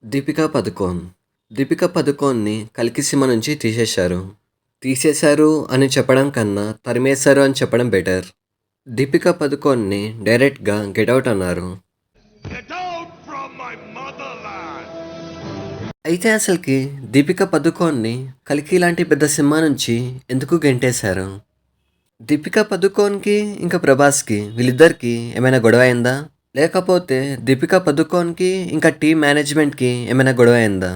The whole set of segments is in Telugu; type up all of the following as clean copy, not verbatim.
దీపికా పదుకోన్. దీపికా పదుకోన్‌ని 'కల్కి' సినిమా నుంచి తీసేశారు. తీసేశారు అని చెప్పడం కన్నా తరిమేశారు అని చెప్పడం బెటర్. దీపికా పదుకోన్‌ని డైరెక్ట్‌గా 'గెట్ ఔట్' అన్నారు. Get out from my motherland! అయితే అసలుకి దీపికా పదుకోన్‌ని 'కల్కి' లాంటి పెద్ద సినిమా నుంచి ఎందుకు గెంటేశారు? దీపికా పదుకోన్‌కి ఇంకా ప్రభాస్‌కి వీళ్ళిద్దరికీ ఏమైనా గొడవ అయిందా? లేకపోతే దీపికా పదుకోన్‌కి ఇంకా టీమ్ మేనేజ్మెంట్‌కి ఏమైనా గొడవ అయిందా?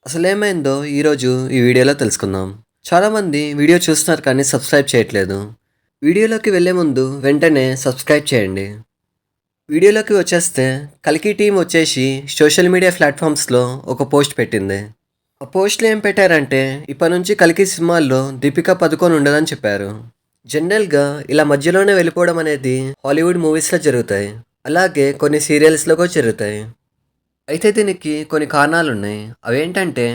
అసలేమైందో ఈరోజు ఈ వీడియోలో తెలుసుకుందాం. చాలామంది వీడియో చూస్తున్నారు కానీ సబ్స్క్రైబ్ చేయట్లేదు. వీడియోలోకి వెళ్ళే ముందు వెంటనే సబ్స్క్రైబ్ చేయండి. వీడియోలోకి వచ్చేస్తే కల్కి టీం వచ్చేసి సోషల్ మీడియా ప్లాట్ఫామ్స్లో ఒక పోస్ట్ పెట్టింది. ఆ పోస్ట్లో ఏం పెట్టారంటే ఇప్పటి నుంచి కల్కి సినిమాల్లో దీపికా పదుకోన్ ఉండదని చెప్పారు. జనరల్గా ఇలా మధ్యలోనే వెళ్ళిపోవడం అనేది హాలీవుడ్ మూవీస్లో జరుగుతాయి. అలాగే కొన్ని సీరియల్స్లో కూడా జరుగుతాయి. అయితే దీనికి కొన్ని కారణాలు ఉన్నాయి. అవేంటంటే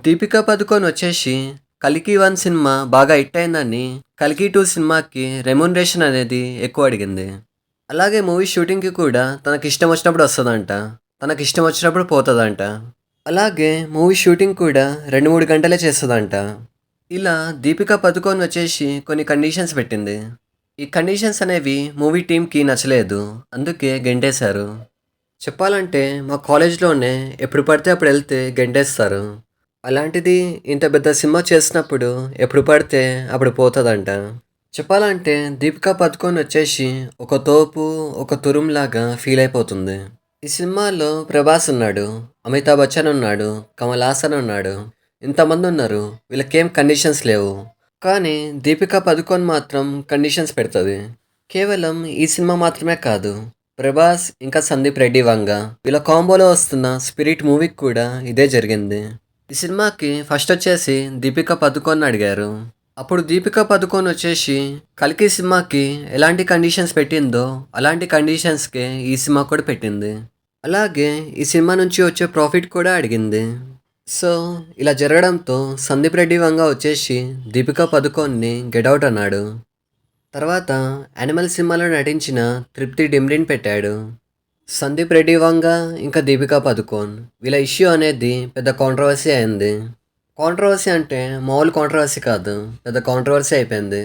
దీపికా పదుకోన్ వచ్చేసి 'కల్కి 1' సినిమా బాగా హిట్ అయిందని 'కల్కి 2' సినిమాకి రెమ్యూనరేషన్ అనేది ఎక్కువ అడిగింది. అలాగే మూవీ షూటింగ్కి కూడా తనకి ఇష్టం వచ్చినప్పుడు వస్తుందంట. తనకి ఇష్టం వచ్చినప్పుడు పోతుందంట. అలాగే మూవీ షూటింగ్ కూడా 2-3 గంటలే చేస్తుందంట. ఇలా దీపికా పదుకోన్ వచ్చేసి కొన్ని కండిషన్స్ పెట్టింది. ఈ కండిషన్స్ అనేవి మూవీ టీంకి నచ్చలేదు. అందుకే గెంటేశారు. చెప్పాలంటే మా కాలేజ్లోనే ఎప్పుడు పడితే అప్పుడు వెళ్తే గెంటేస్తారు. అలాంటిది ఇంత పెద్ద సినిమా చేసినప్పుడు ఎప్పుడు పడితే అప్పుడు పోతుందంట. చెప్పాలంటే దీపికా పదుకోన్ వచ్చేసి ఒక తోపు, ఒక తురుంలాగా ఫీల్ అయిపోతుంది. ఈ సినిమాలో ప్రభాస్ ఉన్నాడు, అమితాబ్ బచ్చన్ ఉన్నాడు, కమల్ హాసన్ ఉన్నాడు. ఇంతమంది ఉన్నారు. వీళ్ళకేం కండిషన్స్ లేవు. కానీ దీపికా పదుకోన్ మాత్రం కండిషన్స్ పెడుతుంది. కేవలం ఈ సినిమా మాత్రమే కాదు. ప్రభాస్ ఇంకా సందీప్ రెడ్డి వంగ వీళ్ళ కాంబోలో వస్తున్న స్పిరిట్ మూవీకి కూడా ఇదే జరిగింది. ఈ సినిమాకి ఫస్ట్ వచ్చేసి దీపికా పదుకోన్ అడిగారు. అప్పుడు దీపికా పదుకోన్ వచ్చేసి కల్కి సినిమాకి ఎలాంటి కండిషన్స్ పెట్టిందో అలాంటి కండిషన్స్కే ఈ సినిమా కూడా పెట్టింది. అలాగే ఈ సినిమా నుంచి వచ్చే ప్రాఫిట్ కూడా అడిగింది. సో ఇలా జరగడంతో సందీప్ రెడ్డి వంగ వచ్చేసి దీపికా పదుకోన్ని గెట్ అవుట్ అన్నాడు. తర్వాత యానిమల్ సినిమాలో నటించిన తృప్తి డిమ్రిన్ పెట్టాడు. సందీప్ రెడ్డి వంగ ఇంకా దీపికా పదుకోన్ వీళ్ళ ఇష్యూ అనేది పెద్ద కాంట్రవర్సీ అయింది. కాంట్రవర్సీ అంటే మామూలు కాంట్రవర్సీ కాదు, పెద్ద కాంట్రవర్సీ అయిపోయింది.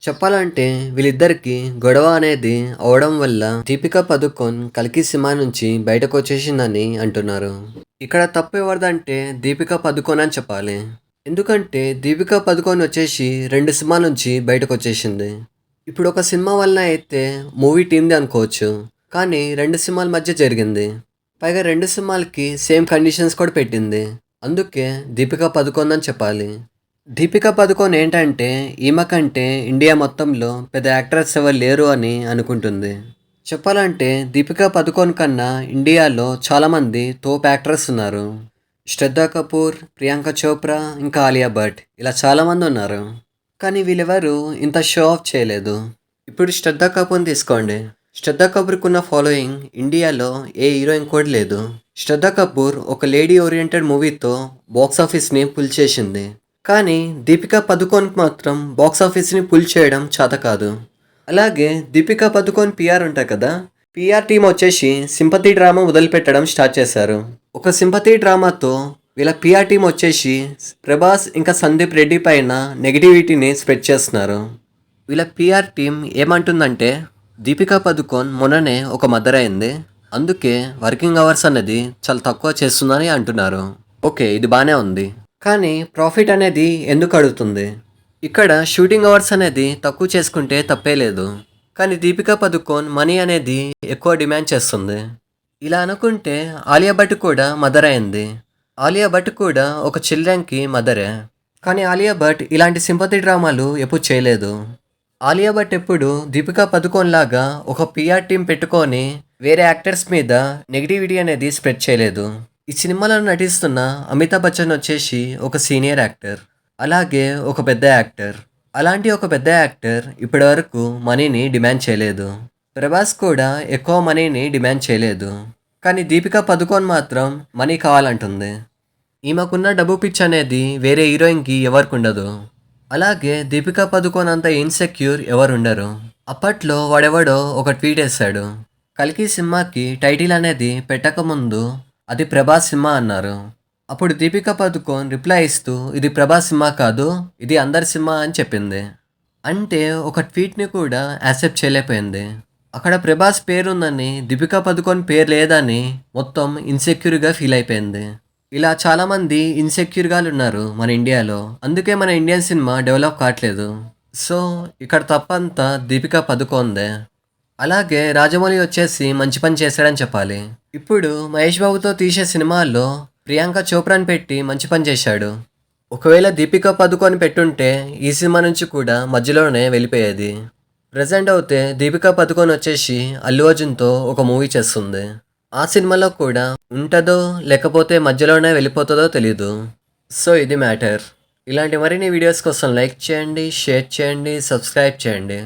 చెప్పాలంటే వీళ్ళిద్దరికి గొడవ అనేది అవడం వల్ల దీపికా పదుకోన్ కల్కి సినిమా నుంచి బయటకు వచ్చేసిందని అంటున్నారు. ఇక్కడ తప్పు ఎవరిదంటే దీపికా పదుకోన్ అని చెప్పాలి. ఎందుకంటే దీపికా పదుకోన్ వచ్చేసి 2 సినిమాల నుంచి బయటకు వచ్చేసింది. ఇప్పుడు ఒక సినిమా వల్ల అయితే మూవీ టీమ్ది అనుకోవచ్చు. కానీ 2 సినిమాల మధ్య జరిగింది. పైగా 2 సినిమాలకి సేమ్ కండిషన్స్ కూడా పెట్టింది. అందుకే దీపికా పదుకోన్ అని చెప్పాలి. దీపికా పదుకోన్ ఏంటంటే ఈమె కంటే ఇండియా మొత్తంలో పెద్ద యాక్ట్రెస్ ఎవరు లేరు అని అనుకుంటుంది. చెప్పాలంటే దీపికా పదుకోన్ కన్నా ఇండియాలో చాలామంది తోపు యాక్ట్రెస్ ఉన్నారు. శ్రద్ధా కపూర్, ప్రియాంక చోప్రా, ఇంకా ఆలియా భట్ ఇలా చాలామంది ఉన్నారు. కానీ వీళ్ళెవరు ఇంత షో ఆఫ్ చేయలేదు. ఇప్పుడు శ్రద్ధా కపూర్ని తీసుకోండి. శ్రద్ధా కపూర్కి ఉన్న ఫాలోయింగ్ ఇండియాలో ఏ హీరోయిన్ కూడా లేదు. శ్రద్ధా కపూర్ ఒక లేడీ ఓరియంటెడ్ మూవీతో బాక్స్ ఆఫీస్ని పుల్ చేసింది. కానీ దీపికా పదుకోన్కి మాత్రం బాక్స్ ఆఫీస్ని పుల్ చేయడం చేత కాదు. అలాగే దీపికా పదుకోన్ పిఆర్ ఉంటాయి కదా, పిఆర్ టీం వచ్చేసి సింపతి డ్రామా మొదలుపెట్టడం స్టార్ట్ చేశారు. ఒక సింపతి డ్రామాతో వీళ్ళ పిఆర్ టీం వచ్చేసి ప్రభాస్ ఇంకా సందీప్ రెడ్డి పైన నెగిటివిటీని స్ప్రెడ్ చేస్తున్నారు. వీళ్ళ పిఆర్ టీం ఏమంటుందంటే దీపికా పదుకోన్ మొన్ననే ఒక మదర్ అయింది, అందుకే వర్కింగ్ అవర్స్ అనేది చాలా తక్కువ చేస్తుందని అంటున్నారు. ఓకే, ఇది బాగానే ఉంది. కానీ ప్రాఫిట్ అనేది ఎందుకు అడుగుతుంది? ఇక్కడ షూటింగ్ అవర్స్ అనేది తక్కువ చేసుకుంటే తప్పే లేదు. కానీ దీపికా పదుకోన్ మనీ అనేది ఎక్కువ డిమాండ్ చేస్తుంది. ఇలా అనుకుంటే ఆలియా భట్ కూడా మదర్ అయింది. ఆలియా భట్ కూడా ఒక చిల్డ్రన్కి మదరే. కానీ ఆలియా భట్ ఇలాంటి సింపతి డ్రామాలు ఎప్పుడు చేయలేదు. ఆలియా భట్ ఎప్పుడు దీపికా పదుకోన్ లాగా ఒక పిఆర్ టీం పెట్టుకొని వేరే యాక్టర్స్ మీద నెగిటివిటీ అనేది స్ప్రెడ్ చేయలేదు. ఈ సినిమాలో నటిస్తున్న అమితాబ్ బచ్చన్ వచ్చేసి ఒక సీనియర్ యాక్టర్, అలాగే ఒక పెద్ద యాక్టర్. అలాంటి ఒక పెద్ద యాక్టర్ ఇప్పటి వరకు మనీని డిమాండ్ చేయలేదు. ప్రభాస్ కూడా ఎక్కువ మనీని డిమాండ్ చేయలేదు. కానీ దీపికా పదుకోన్ మాత్రం మనీ కావాలంటుంది. ఈమెకున్న డబ్బు పిచ్ అనేది వేరే హీరోయిన్కి ఎవరికి ఉండదు. అలాగే దీపికా పదుకోన్ అంత ఇన్సెక్యూర్ ఎవరు ఉండరు. అప్పట్లో వాడెవడో ఒక ట్వీట్ వేశాడు, కల్కి సినిమాకి టైటిల్ అనేది పెట్టకముందు అది ప్రభాస్ సినిమా అన్నారు. అప్పుడు దీపికా పదుకోన్ రిప్లై ఇస్తూ ఇది ప్రభాస్ సినిమా కాదు, ఇది అందరి సినిమా అని చెప్పింది. అంటే ఒక ట్వీట్‌ని కూడా యాక్సెప్ట్ చేయలేకపోయింది. అక్కడ ప్రభాస్ పేరుందని, దీపికా పదుకోన్ పేరు లేదని మొత్తం ఇన్‌సెక్యూర్‌గా ఫీల్ అయిపోయింది. ఇలా చాలామంది ఇన్‌సెక్యూర్‌గాలున్నారు మన ఇండియాలో. అందుకే మన ఇండియన్ సినిమా డెవలప్ కావట్లేదు. సో, ఇక్కడ తప్పంతా దీపికా పదుకోన్‌దే. అలాగే రాజమౌళి వచ్చేసి మంచి పని చేశాడని చెప్పాలి. ఇప్పుడు మహేష్ బాబుతో తీసే సినిమాల్లో ప్రియాంక చోప్రాని పెట్టి మంచి పని చేశాడు. ఒకవేళ దీపికా పదుకోన్ పెట్టుంటే ఈ సినిమా నుంచి కూడా మధ్యలోనే వెళ్ళిపోయేది. ప్రెజెంట్ అయితే దీపికా పదుకోన్ వచ్చేసి అల్లు అర్జున్‌తో ఒక మూవీ చేస్తుంది. ఆ సినిమాలో కూడా ఉంటదో లేకపోతే మధ్యలోనే వెళ్ళిపోతుందో తెలీదు. సో ఇది మ్యాటర్. ఇలాంటి మరిన్ని వీడియోస్ కోసం లైక్ చేయండి, షేర్ చేయండి, సబ్స్క్రైబ్ చేయండి.